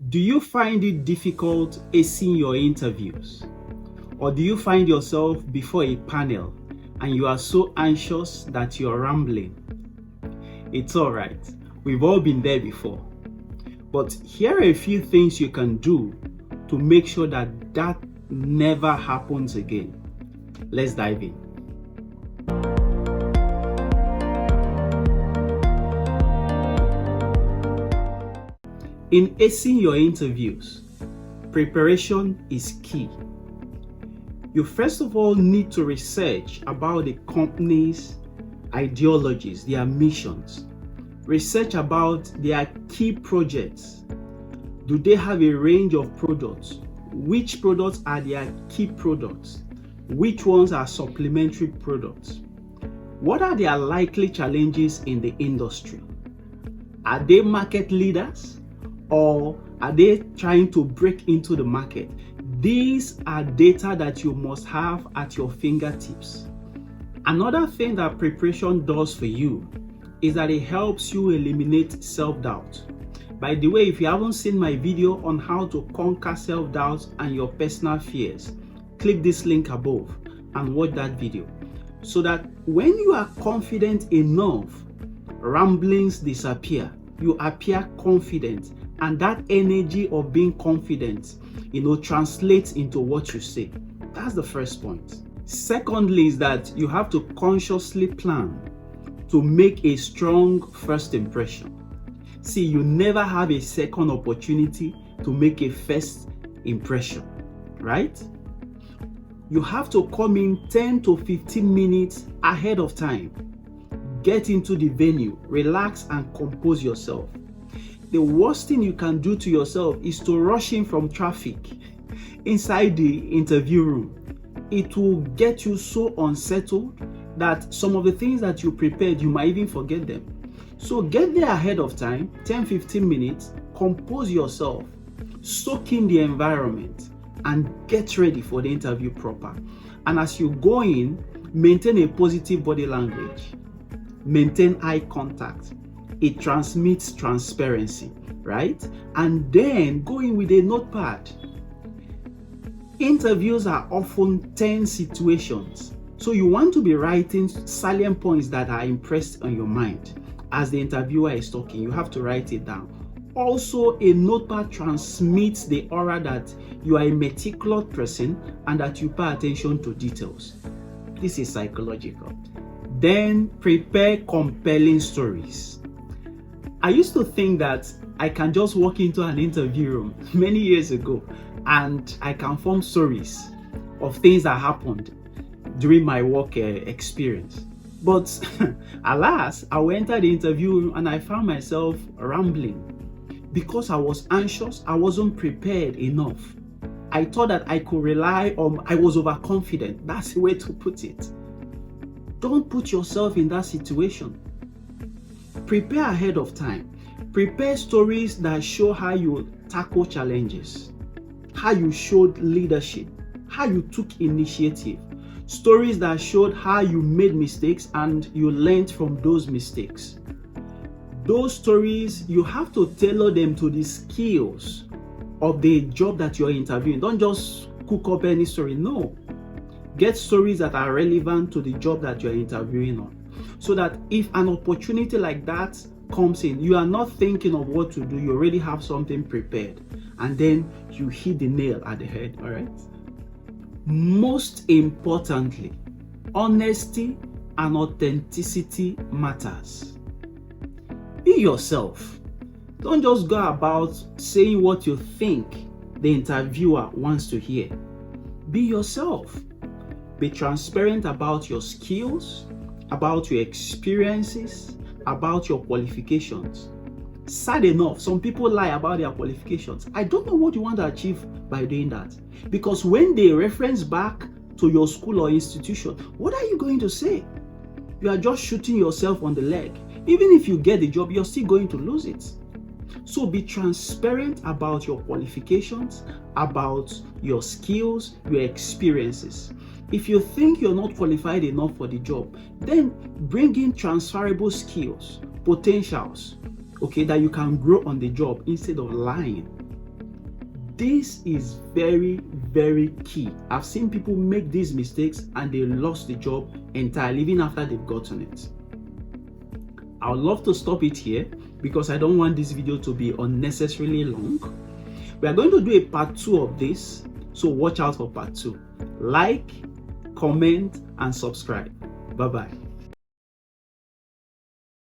Do you find it difficult acing your interviews? Or do you find yourself before a panel and you are so anxious that you're rambling? It's all right. We've all been there before. But here are a few things you can do to make sure that that never happens again. Let's dive in. In acing your interviews, preparation is key. You first of all need to research about the company's ideologies, their missions. Research about their key projects. Do they have a range of products? Which products are their key products? Which ones are supplementary products? What are their likely challenges in the industry? Are they market leaders? Or are they trying to break into the market? These are data that you must have at your fingertips. Another thing that preparation does for you is that it helps you eliminate self-doubt. By the way, if you haven't seen my video on how to conquer self-doubt and your personal fears, click this link above and watch that video so that when you are confident enough, ramblings disappear. You appear confident, and that energy of being confident, translates into what you say. That's the first point. Secondly is that you have to consciously plan to make a strong first impression. See, you never have a second opportunity to make a first impression, right? You have to come in 10 to 15 minutes ahead of time. Get into the venue, relax and compose yourself. The worst thing you can do to yourself is to rush in from traffic inside the interview room. It will get you so unsettled that some of the things that you prepared, you might even forget them. So get there ahead of time, 10-15 minutes, compose yourself, soak in the environment, and get ready for the interview proper. And as you go in, maintain a positive body language, maintain eye contact. It transmits transparency, right? And then go in with a notepad. Interviews are often tense situations. So you want to be writing salient points that are impressed on your mind. As the interviewer is talking, you have to write it down. Also, a notepad transmits the aura that you are a meticulous person and that you pay attention to details. This is psychological. Then prepare compelling stories. I used to think that I can just walk into an interview room many years ago and I can form stories of things that happened during my work experience. But alas, I entered the interview room and I found myself rambling because I was anxious. I wasn't prepared enough. I thought that I could rely on, I was overconfident. That's the way to put it. Don't put yourself in that situation. Prepare ahead of time. Prepare stories that show how you tackle challenges, how you showed leadership, how you took initiative. Stories that showed how you made mistakes and you learned from those mistakes. Those stories, you have to tailor them to the skills of the job that you're interviewing. Don't just cook up any story. No. Get stories that are relevant to the job that you're interviewing on. So that if an opportunity like that comes in, you are not thinking of what to do. You already have something prepared. And then you hit the nail at the head. All right. Most importantly, honesty and authenticity matters. Be yourself. Don't just go about saying what you think the interviewer wants to hear. Be yourself. Be transparent about your skills, about your experiences, about your qualifications. Sad enough, some people lie about their qualifications. I don't know what you want to achieve by doing that. Because when they reference back to your school or institution, what are you going to say? You are just shooting yourself on the leg. Even if you get the job, you're still going to lose it. So be transparent about your qualifications, about your skills, your experiences. If you think you're not qualified enough for the job, then bring in transferable skills, potentials, that you can grow on the job instead of lying. This is very, very key. I've seen people make these mistakes and they lost the job entirely, even after they've gotten it. I would love to stop it here because I don't want this video to be unnecessarily long. We are going to do a part 2 of this, so watch out for part 2. Like, comment, and subscribe. Bye-bye.